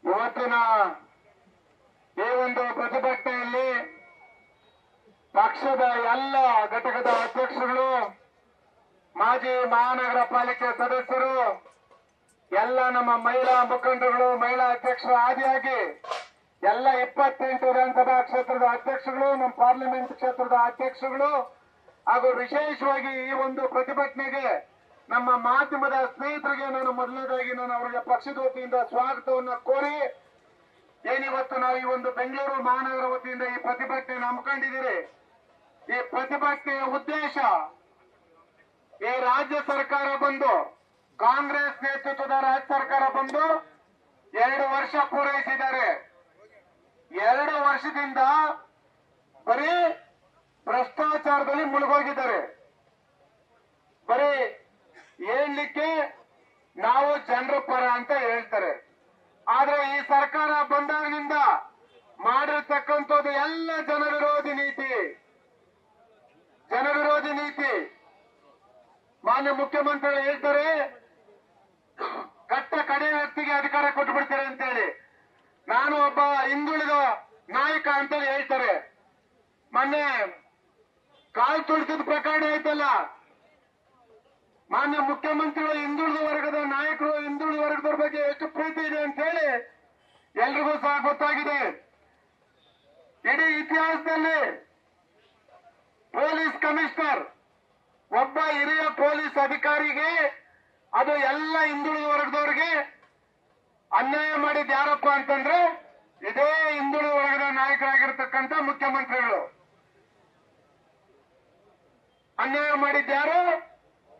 ಇವತ್ತಿನ ಈ ಒಂದು ಪ್ರತಿಭಟನೆಯಲ್ಲಿ ಪಕ್ಷದ ಎಲ್ಲ ಘಟಕದ ಅಧ್ಯಕ್ಷರುಗಳು, ಮಾಜಿ ಮಹಾನಗರ ಪಾಲಿಕೆ ಸದಸ್ಯರು, ಎಲ್ಲ ನಮ್ಮ ಮಹಿಳಾ ಮುಖಂಡರುಗಳು, ಮಹಿಳಾ ಅಧ್ಯಕ್ಷರ ಆದಿಯಾಗಿ ಎಲ್ಲ 28 ವಿಧಾನಸಭಾ ಕ್ಷೇತ್ರದ ಅಧ್ಯಕ್ಷಗಳು, ನಮ್ಮ ಪಾರ್ಲಿಮೆಂಟ್ ಕ್ಷೇತ್ರದ ಅಧ್ಯಕ್ಷಗಳು ಹಾಗೂ ವಿಶೇಷವಾಗಿ ಈ ಒಂದು ಪ್ರತಿಭಟನೆಗೆ ನಮ್ಮ ಮಾಧ್ಯಮದ ಸ್ನೇಹಿತರಿಗೆ ಮೊದಲನೇದಾಗಿ ಅವರಿಗೆ ಪಕ್ಷದ ವತಿಯಿಂದ ಸ್ವಾಗತವನ್ನು ಕೋರಿ, ಏನಿವತ್ತು ನಾವು ಈ ಒಂದು ಬೆಂಗಳೂರು ಮಹಾನಗರ ವತಿಯಿಂದ ಈ ಪ್ರತಿಭಟನೆ ಹಮ್ಮಿಕೊಂಡಿದ್ದೀರಿ. ಈ ಪ್ರತಿಭಟನೆಯ ಉದ್ದೇಶ, ಈ ರಾಜ್ಯ ಸರ್ಕಾರ ಬಂದು, ಕಾಂಗ್ರೆಸ್ ನೇತೃತ್ವದ ರಾಜ್ಯ ಸರ್ಕಾರ ಬಂದು 2 ವರ್ಷ ಪೂರೈಸಿದ್ದಾರೆ. 2 ವರ್ಷದಿಂದ ಬರೀ ಭ್ರಷ್ಟಾಚಾರದಲ್ಲಿ ಮುಳುಗೋಗಿದ್ದಾರೆ. ಬರೀ ಹೇಳಲಿಕ್ಕೆ ನಾವು ಜನರ ಪರ ಅಂತ ಹೇಳ್ತಾರೆ. ಆದ್ರೆ ಈ ಸರ್ಕಾರ ಬಂದಾಗಿನಿಂದ ಮಾಡಿರ್ತಕ್ಕಂಥದ್ದು ಎಲ್ಲ ಜನ ವಿರೋಧಿ ನೀತಿ. ಮಾನ್ಯ ಮುಖ್ಯಮಂತ್ರಿಗಳು ಹೇಳ್ತಾರೆ, ಕಟ್ಟ ಕಡೆ ವ್ಯಕ್ತಿಗೆ ಅಧಿಕಾರ ಕೊಟ್ಟು ಬಿಡ್ತಾರೆ ಅಂತೇಳಿ. ನಾನು ಒಬ್ಬ ಹಿಂದುಳಿದ ನಾಯಕ ಅಂತ ಹೇಳ್ತಾರೆ. ಮೊನ್ನೆ ಕಾಲ್ ತುಳಿಸಿದ ಪ್ರಕರಣ ಆಯ್ತಲ್ಲ, ಮಾನ್ಯ ಮುಖ್ಯಮಂತ್ರಿಗಳು ಹಿಂದುಳಿದ ವರ್ಗದ ನಾಯಕರು, ಹಿಂದುಳಿದ ವರ್ಗದವ್ರ ಬಗ್ಗೆ ಎಷ್ಟು ಪ್ರೀತಿ ಇದೆ ಅಂತ ಹೇಳಿ ಎಲ್ರಿಗೂ ಸಹ ಗೊತ್ತಾಗಿದೆ. ಇಡೀ ಇತಿಹಾಸದಲ್ಲಿ ಪೊಲೀಸ್ ಕಮಿಷನರ್, ಒಬ್ಬ ಹಿರಿಯ ಪೊಲೀಸ್ ಅಧಿಕಾರಿಗೆ, ಅದು ಎಲ್ಲ ಹಿಂದುಳಿದ ವರ್ಗದವರಿಗೆ ಅನ್ಯಾಯ ಮಾಡಿದ ಯಾರಪ್ಪ ಅಂತಂದ್ರೆ ಇದೇ ಹಿಂದುಳಿದ ವರ್ಗದ ನಾಯಕರಾಗಿರ್ತಕ್ಕಂಥ ಮುಖ್ಯಮಂತ್ರಿಗಳು. ಅನ್ಯಾಯ ಮಾಡಿದ್ಯಾರು?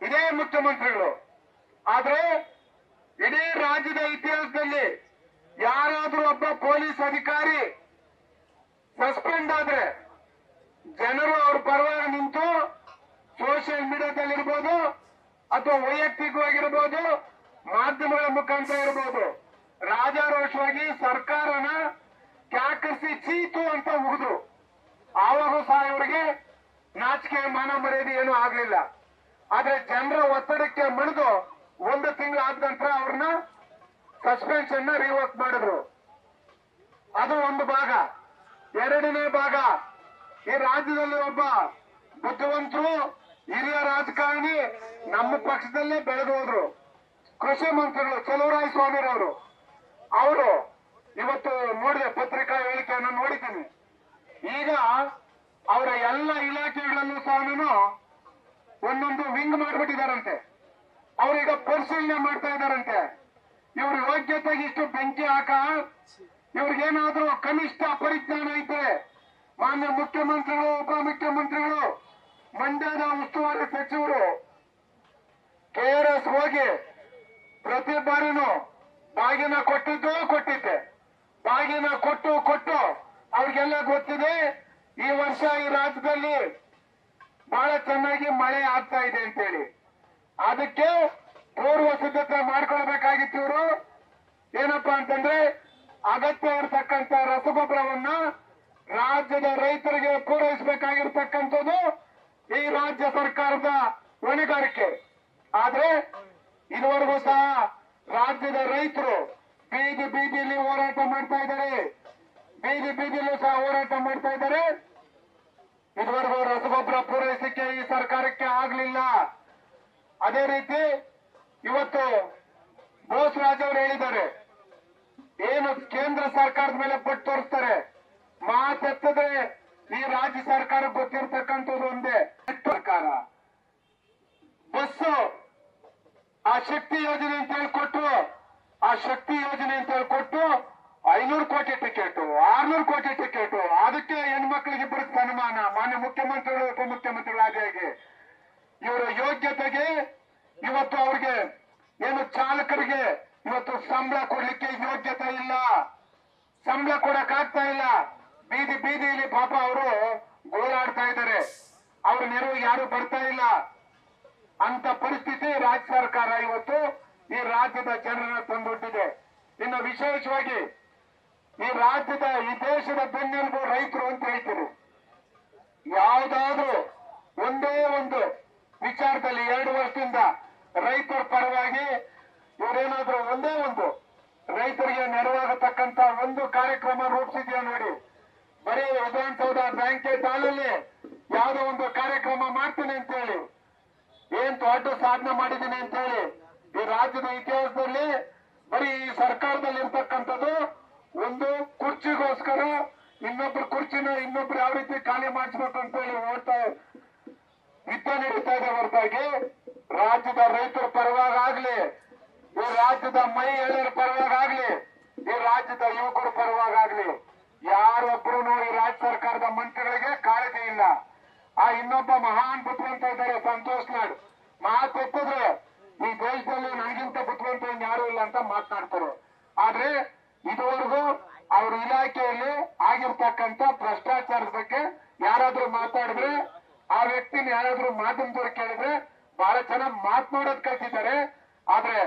ಇದೇ ಮುಖ್ಯಮಂತ್ರಿಗಳು. ಆದ್ರೆ ಇಡೀ ರಾಜ್ಯದ ಇತಿಹಾಸದಲ್ಲಿ ಯಾರಾದ್ರೂ ಒಬ್ಬ ಪೊಲೀಸ್ ಅಧಿಕಾರಿ ಸಸ್ಪೆಂಡ್ ಆದ್ರೆ ಜನರು ಅವ್ರ ಪರವಾಗಿ ನಿಂತು ಸೋಷಿಯಲ್ ಮೀಡಿಯಾದಲ್ಲಿರ್ಬೋದು ಅಥವಾ ವೈಯಕ್ತಿಕವಾಗಿರ್ಬೋದು, ಮಾಧ್ಯಮಗಳ ಮುಖಾಂತರ ಇರ್ಬೋದು, ರಾಜಾರೋಷವಾಗಿ ಸರ್ಕಾರನ ಕ್ಯಾಕರಿಸಿ ಚೀತು ಅಂತ ಉಗಿದ್ರು. ಆವಾಗೂ ಸಹ ಇವರಿಗೆ ನಾಚಿಕೆ ಮಾನ ಮರ್ಯಾದೆ ಏನೂ ಆಗ್ಲಿಲ್ಲ. ಆದ್ರೆ ಜನರ ಒತ್ತಡಕ್ಕೆ ಮಣಿದು 1 ತಿಂಗಳು ಆದ ನಂತರ ಅವ್ರನ್ನ ಸಸ್ಪೆನ್ಷನ್ ರಿವೋಕ್ ಮಾಡಿದ್ರು. ಅದು ಒಂದು ಭಾಗ. ಎರಡನೇ ಭಾಗ, ಈ ರಾಜ್ಯದಲ್ಲಿ ಒಬ್ಬ ಬುದ್ಧಿವಂತರು, ಹಿರಿಯ ರಾಜಕಾರಣಿ, ನಮ್ಮ ಪಕ್ಷದಲ್ಲೇ ಬೆಳೆದು ಹೋದ್ರು, ಕೃಷಿ ಮಂತ್ರಿಗಳು ಚಲುವರಾಯಸ್ವಾಮಿರವರು. ಅವರು ಇವತ್ತು ನೋಡಿದೆ, ಪತ್ರಿಕಾ ಹೇಳಿಕೆಯನ್ನು ನೋಡಿದ್ದೀನಿ. ಈಗ ಅವರ ಎಲ್ಲ ಇಲಾಖೆಗಳಲ್ಲೂ ಸಹ ಒಂದೊಂದು ವಿಂಗ್ ಮಾಡಿಬಿಟ್ಟಿದಾರಂತೆ. ಅವರೀಗ ಪರಿಶೀಲನೆ ಮಾಡ್ತಾ ಇದ್ದಾರಂತೆ. ಇವ್ರ ಯೋಗ್ಯತೆಗೆ ಇಷ್ಟು ಬೆಂಕಿ ಹಾಕ, ಇವ್ರಿಗೇನಾದ್ರೂ ಕನಿಷ್ಠ ಪರಿಜ್ಞಾನ ಇದ್ರೆ ಮಾನ್ಯ ಮುಖ್ಯಮಂತ್ರಿಗಳು, ಉಪಮುಖ್ಯಮಂತ್ರಿಗಳು, ಮಂಡ್ಯದ ಉಸ್ತುವಾರಿ ಸಚಿವರು KRS ಹೋಗಿ ಪ್ರತಿ ಬಾರಿನೂ ಬಾಗಿನ ಕೊಟ್ಟಿದ್ದೆ. ಬಾಗಿನ ಕೊಟ್ಟು ಅವ್ರಿಗೆಲ್ಲ ಗೊತ್ತಿದೆ ಈ ವರ್ಷ ಈ ರಾಜ್ಯದಲ್ಲಿ ಬಹಳ ಚೆನ್ನಾಗಿ ಮಳೆ ಆಗ್ತಾ ಇದೆ ಅಂತೇಳಿ. ಅದಕ್ಕೆ ಪೂರ್ವ ಸಿದ್ಧತೆ ಮಾಡ್ಕೊಳ್ಬೇಕಾಗಿತ್ತು. ಇವರು ಏನಪ್ಪಾ ಅಂತಂದ್ರೆ ಅಗತ್ಯ ಇರತಕ್ಕಂತ ರಸಗೊಬ್ಬರವನ್ನ ರಾಜ್ಯದ ರೈತರಿಗೆ ಪೂರೈಸಬೇಕಾಗಿರ್ತಕ್ಕಂಥದ್ದು ಈ ರಾಜ್ಯ ಸರ್ಕಾರದ ಹೊಣೆಗಾರಿಕೆ. ಆದ್ರೆ ಇದುವರೆಗೂ ಸಹ ರಾಜ್ಯದ ರೈತರು ಬೀದಿಯಲ್ಲಿ ಹೋರಾಟ ಮಾಡ್ತಾ ಇದ್ದಾರೆ. ಬೀದಿಯಲ್ಲೂ ಸಹ ಹೋರಾಟ ಮಾಡ್ತಾ ಇದ್ದಾರೆ. ಇದುವರೆಗೂ ರಸಗೊಬ್ಬರ ಪೂರೈಸಲಿಕ್ಕೆ ಈ ಸರ್ಕಾರಕ್ಕೆ ಆಗ್ಲಿಲ್ಲ. ಅದೇ ರೀತಿ ಇವತ್ತು ಬೋಸರಾಜ್ ಅವರು ಹೇಳಿದ್ದಾರೆ, ಏನು ಕೇಂದ್ರ ಸರ್ಕಾರದ ಮೇಲೆ ಪಟ್ಟು ತೋರಿಸ್ತಾರೆ. ಮಾತೆತ್ತದೆ ಈ ರಾಜ್ಯ ಸರ್ಕಾರಕ್ಕೆ ಗೊತ್ತಿರತಕ್ಕಂಥದ್ದು ಒಂದೇ, ಸರ್ಕಾರ ಬಸ್ಸು ಆ ಶಕ್ತಿ ಯೋಜನೆ ಅಂತ ಹೇಳಿಕೊಟ್ಟು, ಆ ಶಕ್ತಿ ಯೋಜನೆ ಅಂತ ಹೇಳಿಕೊಟ್ಟು 500 ಕೋಟಿ ಟಿಕೆಟ್, 600 ಕೋಟಿ ಟಿಕೆಟ್, ಅದಕ್ಕೆ ಹೆಣ್ಮಕ್ಳಿಗೆ ಬರುತ್ತೆ ಸನ್ಮಾನ. ಮಾನ್ಯ ಮುಖ್ಯಮಂತ್ರಿಗಳು, ಉಪಮುಖ್ಯಮಂತ್ರಿಗಳು ಹಾಗೆ ಇವರ ಯೋಗ್ಯತೆಗೆ ಇವತ್ತು ಅವ್ರಿಗೆ ಏನು ಚಾಲಕರಿಗೆ ಇವತ್ತು ಸಂಬಳ ಕೊಡ್ಲಿಕ್ಕೆ ಯೋಗ್ಯತೆ ಇಲ್ಲ, ಸಂಬಳ ಕೊಡಕ್ಕಾಗ್ತಾ ಇಲ್ಲ. ಬೀದಿಯಲ್ಲಿ ಪಾಪ ಅವರು ಗೋಳಾಡ್ತಾ ಇದ್ದಾರೆ. ಅವ್ರ ನೆರವು ಯಾರು ಬರ್ತಾ ಇಲ್ಲ. ಅಂತ ಪರಿಸ್ಥಿತಿ ರಾಜ್ಯ ಸರ್ಕಾರ ಇವತ್ತು ಈ ರಾಜ್ಯದ ಜನರನ್ನ ತಂದೊಡ್ಡಿದೆ. ಇನ್ನು ವಿಶೇಷವಾಗಿ ಈ ರಾಜ್ಯದ, ಈ ದೇಶದ ಬೆನ್ನೆಲುಬು ರೈತರು ಅಂತ ಹೇಳ್ತೀರಿ. ಯಾವುದಾದ್ರೂ ಒಂದೇ ಒಂದು ವಿಚಾರದಲ್ಲಿ 2 ವರ್ಷದಿಂದ ರೈತರ ಪರವಾಗಿ ಇವರೇನಾದ್ರೂ ಒಂದೇ ಒಂದು ರೈತರಿಗೆ ನೆರವಾಗತಕ್ಕ ಅಂತಕ್ಕಂತ ಒಂದು ಕಾರ್ಯಕ್ರಮ ರೂಪಿಸಿದ್ಯಾ ನೋಡಿ. ಬರೀ ವಿಧಾನಸೌಧ ಬ್ಯಾಂಕೆಟ್ ಹಾಲಲ್ಲಿ ಯಾವುದೋ ಒಂದು ಕಾರ್ಯಕ್ರಮ ಮಾಡ್ತೀನಿ ಅಂತ ಹೇಳಿ ಏನ್ ದೊಡ್ಡ ಸಾಧನೆ ಮಾಡಿದ್ದೀನಿ ಅಂತ ಹೇಳಿ ಈ ರಾಜ್ಯದ ಇತಿಹಾಸದಲ್ಲಿ ಬರೀ ಈ ಸರ್ಕಾರದಲ್ಲಿ ಇರ್ತಕ್ಕಂಥದ್ದು ಒಂದು ಕುರ್ಚಿಗೋಸ್ಕರ ಇನ್ನೊಬ್ರು ಕುರ್ಚಿನ ಇನ್ನೊಬ್ರು ಯಾವ ರೀತಿ ಖಾಲಿ ಮಾಡಿಸ್ಬೇಕು ಅಂತ ಹೇಳಿ ಯುದ್ಧ ನಡೀತಾ ಇದೆ ಹೊರತಾಗಿ ರಾಜ್ಯದ ರೈತರ ಪರವಾಗಲಿ, ಈ ರಾಜ್ಯದ ಮಹಿಳೆಯರ ಪರವಾಗಲಿ, ಈ ರಾಜ್ಯದ ಯುವಕರ ಪರವಾಗಲಿ ಯಾರೊಬ್ಬರು ಈ ರಾಜ್ಯ ಸರ್ಕಾರದ ಮಂತ್ರಿಗಳಿಗೆ ಕಾಳಜಿ ಇಲ್ಲ. ಆ ಇನ್ನೊಬ್ಬ ಮಹಾನ್ ಬುದ್ಧಿವಂತ ಇದ್ದಾರೆ ಸಂತೋಷ್ ನಾಡ್, ಮಾತೆತ್ತಿದ್ರೆ ಈ ದೇಶದಲ್ಲಿ ನನಗಿಂತ ಬುದ್ಧಿವಂತ ಯಾರು ಇಲ್ಲ ಅಂತ ಮಾತನಾಡ್ತಾರೆ. ಆದ್ರೆ ಇದುವರೆಗೂ ಅವ್ರ ಇಲಾಖೆಯಲ್ಲಿ ಆಗಿರ್ತಕ್ಕಂಥ ಭ್ರಷ್ಟಾಚಾರದ ಬಗ್ಗೆ ಯಾರಾದ್ರೂ ಮಾತಾಡಿದ್ರೆ, ಆ ವ್ಯಕ್ತಿನ ಯಾರಾದ್ರೂ ಮಾಧ್ಯಮದವ್ರು ಕೇಳಿದ್ರೆ ಬಹಳ ಚೆನ್ನಾಗಿ ಮಾತನಾಡೋದ್ ಕಲ್ತಿದ್ದಾರೆ. ಆದ್ರೆ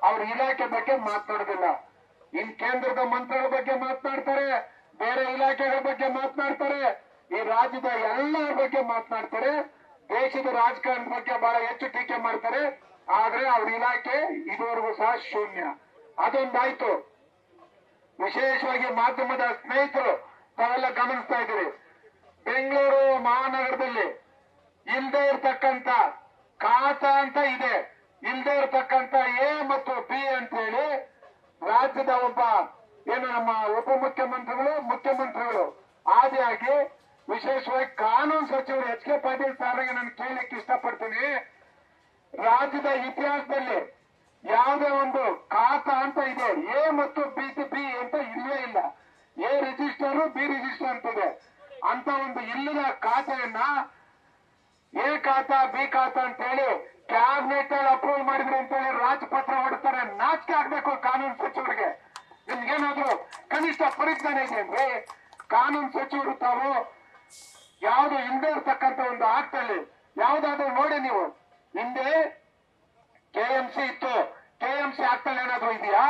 ಅವ್ರ ಇಲಾಖೆ ಬಗ್ಗೆ ಮಾತನಾಡೋದಿಲ್ಲ. ಇನ್ ಕೇಂದ್ರದ ಮಂತ್ರಿಗಳ ಬಗ್ಗೆ ಮಾತನಾಡ್ತಾರೆ, ಬೇರೆ ಇಲಾಖೆಗಳ ಬಗ್ಗೆ ಮಾತನಾಡ್ತಾರೆ, ಈ ರಾಜ್ಯದ ಎಲ್ಲರ ಬಗ್ಗೆ ಮಾತನಾಡ್ತಾರೆ, ದೇಶದ ರಾಜಕಾರಣದ ಬಗ್ಗೆ ಬಹಳ ಹೆಚ್ಚು ಟೀಕೆ ಮಾಡ್ತಾರೆ. ಆದ್ರೆ ಅವ್ರ ಇಲಾಖೆ ಇದುವರೆಗೂ ಸಹ ಶೂನ್ಯ. ಅದೊಂದಾಯ್ತು. ವಿಶೇಷವಾಗಿ ಮಾಧ್ಯಮದ ಸ್ನೇಹಿತರು ತಾವೆಲ್ಲ ಗಮನಿಸ್ತಾ ಇದ್ದೀರಿ, ಬೆಂಗಳೂರು ಮಹಾನಗರದಲ್ಲಿ ಇಲ್ಲದೆ ಇರ್ತಕ್ಕಂಥ ಖಾತಾ ಅಂತ ಇದೆ, ಇಲ್ಲದೆ ಇರ್ತಕ್ಕಂಥ ಎ ಮತ್ತು ಬಿ ಅಂತ ಹೇಳಿ ರಾಜ್ಯದ ಒಬ್ಬ ಏನು ನಮ್ಮ ಉಪಮುಖ್ಯಮಂತ್ರಿಗಳು ಮುಖ್ಯಮಂತ್ರಿಗಳು ಆದಿಯಾಗಿ ವಿಶೇಷವಾಗಿ ಕಾನೂನು ಸಚಿವರು ಎಚ್ ಕೆ ಪಾಟೀಲ್ ಸಾರಿಗೆ ನಾನು ಕೇಳಲಿಕ್ಕೆ ಇಷ್ಟಪಡ್ತೀನಿ. ರಾಜ್ಯದ ಇತಿಹಾಸದಲ್ಲಿ ಯಾವುದೇ ಒಂದು ಖಾತಾ ಅಂತ ಇದೆ, ಎ ಮತ್ತು ಬಿ ಅಂತ ಇಲ್ಲವೇ ಇಲ್ಲ. ಎ ರಿಜಿಸ್ಟರ್ ಬಿ ರಿಜಿಸ್ಟರ್ ಅಂತಿದೆ. ಅಂತ ಒಂದು ಇಲ್ಲದ ಖಾತೆಯನ್ನ ಎ ಖಾತಾ ಬಿ ಖಾತಾ ಅಂತ ಹೇಳಿ ಕ್ಯಾಬಿನೆಟ್ ಅಲ್ಲಿ ಅಪ್ರೂವ್ ಮಾಡಿದ್ರು ಅಂತ ಹೇಳಿ ರಾಜಪತ್ರ ಹೊಡ್ತಾರೆ. ನಾಚಿಕೆ ಆಗ್ಬೇಕು ಕಾನೂನು ಸಚಿವರಿಗೆ. ನಿಮ್ಗೇನಾದ್ರು ಕನಿಷ್ಠ ಪರಿಜ್ಞಾನ ಇದೆ ಅಂದ್ರೆ ಕಾನೂನು ಸಚಿವರು ತಾವು ಯಾವ್ದು ಹಿಂದೆ ಇರ್ತಕ್ಕಂಥ ಒಂದು ಆಕ್ಟಲ್ಲಿ ಯಾವ್ದಾದ್ರು ನೋಡಿ. ನೀವು ಹಿಂದೆ ಕೆಎಂಸಿ ಇತ್ತು, ಕೆಎಂಸಿ ಆಕ್ಟಲ್ಲಿ ಏನಾದ್ರು ಇದೆಯಾ?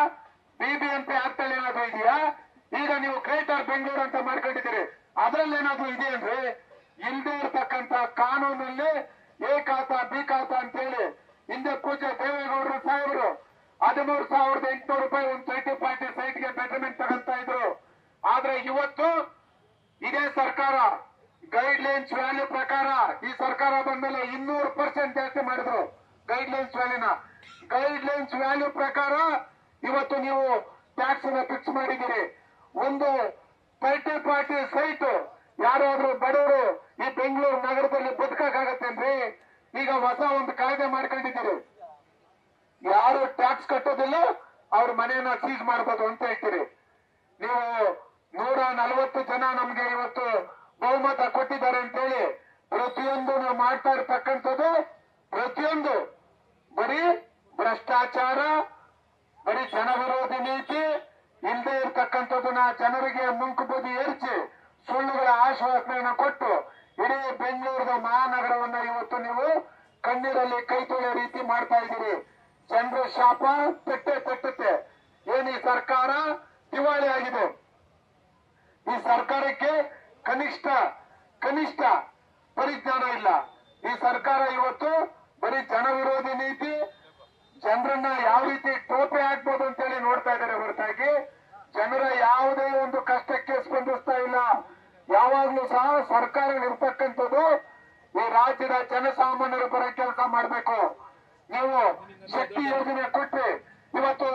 ಬಿಬಿಎಂಪಿ ಆಕ್ಟಲ್ಲಿ ಏನಾದ್ರು ಇದೆಯಾ? ಈಗ ನೀವು ಗ್ರೇಟರ್ ಬೆಂಗಳೂರು ಅಂತ ಮಾಡ್ಕೊಂಡಿದ್ದೀರಿ, ಅದ್ರಲ್ಲಿ ಏನಾದ್ರು ಇದೆ ಅಂದ್ರೆ ಇಲ್ಲದೆ ಇರ್ತಕ್ಕಂಥ ಕಾನೂನಲ್ಲಿ ಎ ಖಾತಾ ಬಿ ಖಾತಾ ಅಂತ ಹೇಳಿ ಹಿಂದೆ ಪೂಜೆ ದೇವೇಗೌಡರು ಸಾಹೇಬರು 13,800 ರೂಪಾಯಿ ಒಂದು ಪಾರ್ಟಿ ಸೈಟ್ಗೆ ಬೆಟರ್ಮೆಂಟ್ ತಗೊಂತ ಇದ್ರು. ಆದ್ರೆ ಇವತ್ತು ಇದೇ ಸರ್ಕಾರ ಗೈಡ್ ಲೈನ್ಸ್ ವ್ಯಾಲ್ಯೂ ಪ್ರಕಾರ ಈ ಸರ್ಕಾರ ಬಂದ್ಮೇಲೆ 200% ಜಾಸ್ತಿ ಮಾಡಿದ್ರು ಗೈಡ್ ಲೈನ್ಸ್ ವ್ಯಾಲ್ಯೂನ. ಗೈಡ್ ಲೈನ್ಸ್ ವ್ಯಾಲ್ಯೂ ಪ್ರಕಾರ ಇವತ್ತು ನೀವು ಟ್ಯಾಕ್ಸ್ ಅನ್ನ ಫಿಕ್ಸ್ ಮಾಡಿದ್ದೀರಿ. ಒಂದು ಪಾರ್ಟಿ ಸೈಟ್ ಯಾರಾದ್ರೂ ಬಡವರು ಈ ಬೆಂಗಳೂರು ನಗರದಲ್ಲಿ ಬದುಕಾಗತ್ತೇನ್ರಿ? ಈಗ ಹೊಸ ಒಂದು ಕಾಯ್ದೆ ಮಾಡ್ಕೊಂಡಿದ್ದೀರಿ, ಯಾರು ಟ್ಯಾಕ್ಸ್ ಕಟ್ಟೋದಿಲ್ಲ ಅವ್ರ ಮನೆಯನ್ನ ಸೀಸ್ ಮಾಡಬಹುದು ಅಂತ ಹೇಳ್ತೀರಿ. ನೀವು 140 ಜನ ನಮ್ಗೆ ಇವತ್ತು ಬಹುಮತ ಕೊಟ್ಟಿದ್ದಾರೆ ಅಂತೇಳಿ ಪ್ರತಿಯೊಂದು ನಾವು ಮಾಡ್ತಾ ಇರ್ತಕ್ಕಂಥದ್ದು ಪ್ರತಿಯೊಂದು ಬರೀ ಭ್ರಷ್ಟಾಚಾರ, ಬರೀ ಜನವಿರೋಧಿ ನೀತಿ, ಇಲ್ಲದೆ ಇರ್ತಕ್ಕಂಥದ್ದನ್ನ ಜನರಿಗೆ ಮುಂಕುಬೂದಿ ಏರಿಸಿ ಸುಳ್ಳುಗಳ ಆಶ್ವಾಸನೆಯನ್ನು ಕೊಟ್ಟು ಇಡೀ ಬೆಂಗಳೂರಿನ ಮಹಾನಗರವನ್ನ ಇವತ್ತು ನೀವು ಕಣ್ಣೀರಲ್ಲಿ ಕೈ ತೊಳೆಯೋ ರೀತಿ ಮಾಡ್ತಾ ಇದ್ದೀರಿ. ಜನರ ಶಾಪ ತಟ್ಟುತ್ತೆ. ಏನ್ ಈ ಸರ್ಕಾರ ದಿವಾಳಿ ಆಗಿದೆ. ಈ ಸರ್ಕಾರಕ್ಕೆ ಕನಿಷ್ಠ ಪರಿಜ್ಞಾನ ಇಲ್ಲ. ಈ ಸರ್ಕಾರ ಇವತ್ತು ಬರೀ ಜನ ವಿರೋಧಿ ನೀತಿ, ಜನರನ್ನ ಯಾವ ರೀತಿ ಟೋಪೆ ಹಾಕ್ಬೋದು ಅಂತೇಳಿ ನೋಡ್ತಾ ಇದ್ದಾರೆ ಹೊರತಾಗಿ ಜನರ ಯಾವುದೇ ಒಂದು ಕಷ್ಟಕ್ಕೆ ಸ್ಪಂದಿಸ್ತಾ ಇಲ್ಲ. ಯಾವಾಗ್ಲೂ ಸಹ ಸರ್ಕಾರ ಇರ್ತಕ್ಕಂಥದ್ದು ಈ ರಾಜ್ಯದ ಜನಸಾಮಾನ್ಯರ ಪರ ಕೆಲಸ ಮಾಡಬೇಕು. ನೀವು ಶಕ್ತಿ ಯೋಜನೆ ಕೊಟ್ಟು ಇವತ್ತು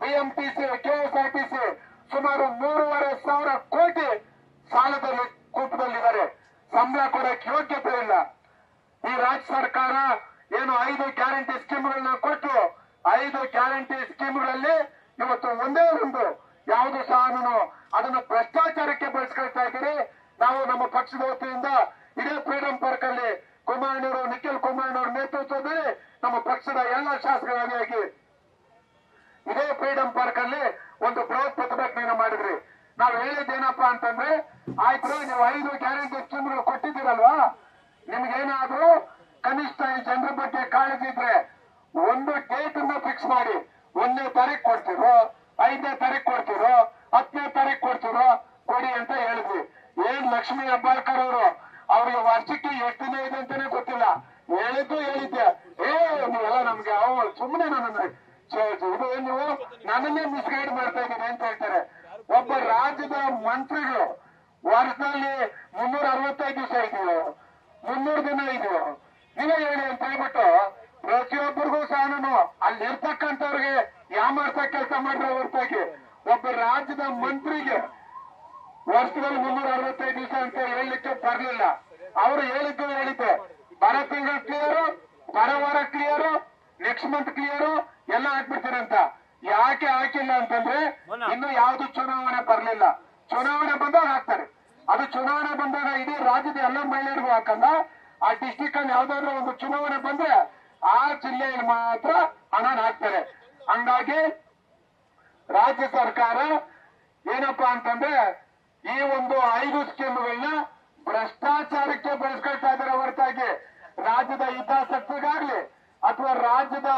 ಬಿಎಂಟಿಸಿ ಕೆಎಸ್ಆರ್ಟಿಸಿ ಸುಮಾರು 3,500 ಕೋಟಿ ಸಾಲದಲ್ಲಿ ಕೂಪದಲ್ಲಿದ್ದಾರೆ. ಸಂಬಳ ಕೊಡಕ್ಕೆ ಯೋಗ್ಯತೆ ಇಲ್ಲ. ಈ ರಾಜ್ಯ ಸರ್ಕಾರ ಏನು 5 ಗ್ಯಾರಂಟಿ ಸ್ಕೀಮ್ಗಳನ್ನ ಕೊಟ್ಟು 5 ಗ್ಯಾರಂಟಿ ಸ್ಕೀಮ್ಗಳಲ್ಲಿ ಇವತ್ತು ಒಂದೇ ಒಂದು ಯಾವುದು ಸಹ ಅದನ್ನು ಭ್ರಷ್ಟಾಚಾರಕ್ಕೆ ಬಳಸ್ಕೊಳ್ತಾ ಇದ್ದೀರಿ. ನಾವು ನಮ್ಮ ಪಕ್ಷದ ವತಿಯಿಂದ ಇದೇ ಫ್ರೀಡಂ ಪಾರ್ಕ್ ಅಲ್ಲಿ ನಿಖಿಲ್ ಕುಮಾರಣ್ಣವರ ನೇತೃತ್ವದಲ್ಲಿ ನಮ್ಮ ಪಕ್ಷದ ಎಲ್ಲ ಶಾಸಕರಾಗಿ ಇದೇ ಫ್ರೀಡಂ ಪಾರ್ಕ್ ಅಲ್ಲಿ ಒಂದು ಬೃಹತ್ ಪ್ರತಿಭಟನೆಯನ್ನು ಮಾಡಿದ್ರಿ. ನಾವು ಹೇಳಿದ್ದೇನಪ್ಪಾ ಅಂತಂದ್ರೆ, ಆಯ್ತು ನೀವು 5 ಗ್ಯಾರಂಟಿ ಸ್ಕೀಮ್ಗಳು ಕೊಟ್ಟಿದ್ದೀರಲ್ವಾ, ನಿಮ್ಗೇನಾದ್ರೂ ಕನಿಷ್ಠ ಈ ಜನರ ಬಗ್ಗೆ ಕಾಳಜಿ ಇದ್ರೆ ಒಂದು ಡೇಟ್ ಅನ್ನ ಫಿಕ್ಸ್ ಮಾಡಿ. 1ನೇ ತಾರೀಕು ಕೊಡ್ತಿರೋ, 5ನೇ ತಾರೀಕು ಕೊಡ್ತಿರೋ, 10ನೇ ತಾರೀಕು ಕೊಡ್ತಿರೋ ಕೊಡಿ ಅಂತ ಹೇಳಿದ್ವಿ. ಏನ್ ಲಕ್ಷ್ಮೀ ಹೆಬ್ಬಾಳ್ಕರ್ ಅವರು ಅವ್ರಿಗೆ ವರ್ಷಕ್ಕೆ ಎಷ್ಟು ದಿನ ಇದೆ ಅಂತಾನೆ ಗೊತ್ತಿಲ್ಲ. ಹೇಳಿದ್ದೆ ನೀವೆಲ್ಲ ನಮ್ಗೆ ಸುಮ್ಮನೆ ನನ್ನನ್ನ ನೀವು ನನ್ನನ್ನೇ ಮಿಸ್ಗೈಡ್ ಮಾಡ್ತಾ ಇದ್ದೀನಿ ಅಂತ ಹೇಳ್ತಾರೆ. ರಾಜ್ಯದ ಮಂತ್ರಿಗಳು ವರ್ಷದಲ್ಲಿ 365 ದಿವಸ ಇದೆಯೋ 300 ದಿನ ಇದೆಯೋ ನೀವೇ ಹೇಳಿ ಅಂತ ಹೇಳ್ಬಿಟ್ಟು ಪ್ರತಿಯೊಬ್ಬರಿಗೂ ಸಹ ನಾನು ಅಲ್ಲಿ ಇರ್ತಕ್ಕಂಥವ್ರಿಗೆ ಯಾಮಾರ್ಥ ಕೆಲಸ ಮಾಡಿರೋ ಹೊರತಾಗಿ ಒಬ್ಬ ರಾಜ್ಯದ ಮಂತ್ರಿಗೆ ವರ್ಷದಲ್ಲಿ 365 ದಿವಸ ಅಂತ ಹೇಳಲಿಕ್ಕೆ ಬರ್ಲಿಲ್ಲ. ಅವರು ಹೇಳಿದ್ದೆ ಬರ ತಿಂಗಳು ಕ್ಲಿಯರು, ಬರ ವಾರ ಕ್ಲಿಯರು, ನೆಕ್ಸ್ಟ್ ಮಂತ್ ಕ್ಲಿಯರು ಎಲ್ಲ ಹಾಕ್ಬಿಡ್ತೀರಂತ. ಯಾಕೆ ಹಾಕಿಲ್ಲ ಅಂತಂದ್ರೆ ಇನ್ನು ಯಾವ್ದು ಚುನಾವಣೆ ಬರ್ಲಿಲ್ಲ. ಚುನಾವಣೆ ಬಂದಾಗ ಹಾಕ್ತಾರೆ. ಅದು ಚುನಾವಣೆ ಬಂದಾಗ ಇಡೀ ರಾಜ್ಯದ ಎಲ್ಲ ಮಹಿಳೆಯರಿಗೂ ಹಾಕಲ್ಲ. ಆ ಡಿಸ್ಟಿಕ್ ಅಲ್ಲಿ ಯಾವ್ದಾದ್ರು ಒಂದು ಚುನಾವಣೆ ಬಂದ್ರೆ ಆ ಜಿಲ್ಲೆಯಲ್ಲಿ ಮಾತ್ರ ಹಣನ ಹಾಕ್ತಾರೆ. ಹಂಗಾಗಿ ರಾಜ್ಯ ಸರ್ಕಾರ ಏನಪ್ಪಾ ಅಂತಂದ್ರೆ ಈ ಒಂದು 5 ಸ್ಕೀಮ್ಗಳನ್ನ ಭ್ರಷ್ಟಾಚಾರಕ್ಕೆ ಬಳಸ್ಕೊಳ್ತಾ ಇದ್ದಾರೆ ಹೊರತಾಗಿ ರಾಜ್ಯದ ಹಿತಾಸಕ್ತಿಗಾಗ್ಲಿ ಅಥವಾ ರಾಜ್ಯದ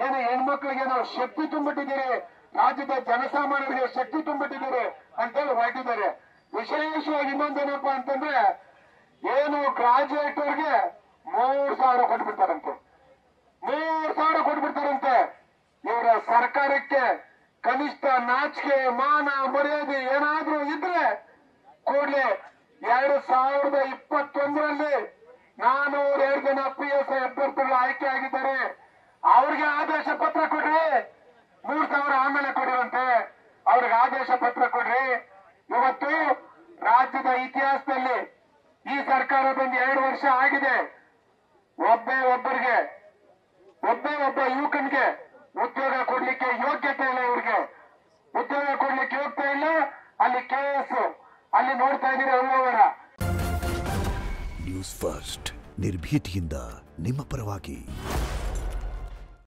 ಏನು ಹೆಣ್ಮಕ್ಳಿಗೆ ನಾವು ಶಕ್ತಿ ತುಂಬಿಟ್ಟಿದ್ದೀರಿ, ರಾಜ್ಯದ ಜನಸಾಮಾನ್ಯರಿಗೆ ಶಕ್ತಿ ತುಂಬಿಟ್ಟಿದ್ದೀರಿ ಅಂತೇಳಿ ಹೊರಟಿದ್ದಾರೆ. ವಿಶೇಷವಾಗಿ ಇನ್ನೊಂದೇನಪ್ಪಾ ಅಂತಂದ್ರೆ ಏನು ಗ್ರಾಜುಯೇಟ್ ಅವ್ರಿಗೆ 3,000 ಕೊಟ್ಬಿಡ್ತಾರಂತೆ. 3,000 ಕೊಟ್ಬಿಡ್ತಾರಂತೆ. ಇವರ ಸರ್ಕಾರಕ್ಕೆ ಕನಿಷ್ಠ ನಾಚಿಕೆ ಮಾನ ಮರ್ಯಾದೆ ಏನಾದ್ರೂ ಇದ್ರೆ ಕೂಡಲೇ 2021ರಲ್ಲಿ 402 ಜನ PSI ಅಭ್ಯರ್ಥಿಗಳು ಆಯ್ಕೆ ಆಗಿದ್ದಾರೆ. ಅವ್ರಿಗೆ ಆದೇಶ ಪತ್ರ ಕೊಡ್ರಿ. 3,000 ಆಮೇಲೆ ಕೊಡಿರಂತೆ. ಅವ್ರಿಗೆ ಆದೇಶ ಪತ್ರ ಕೊಡ್ರಿ. ಇವತ್ತು ರಾಜ್ಯದ ಇತಿಹಾಸದಲ್ಲಿ ಈ ಸರ್ಕಾರ ಬಂದು 2 ವರ್ಷ ಆಗಿದೆ. ಒಬ್ಬ ಯುವಕನಿಗೆ ಉದ್ಯೋಗ ಕೊಡ್ಲಿಕ್ಕೆ ಯೋಗ್ಯತೆ ಇಲ್ಲ. ಇವ್ರಿಗೆ ಉದ್ಯೋಗ ಕೊಡ್ಲಿಕ್ಕೆ ಯೋಗ್ಯತೆ ಇಲ್ಲ. ಅಲ್ಲಿ KS ಅಲ್ಲಿ ನೋಡ್ತಾ ಇದ್ದೀರಿ ಎಲ್ಲವರ. ನ್ಯೂಸ್ ಫಸ್ಟ್ ನಿರ್ಭೀತಿಯಿಂದ ನಿಮ್ಮ ಪರವಾಗಿ.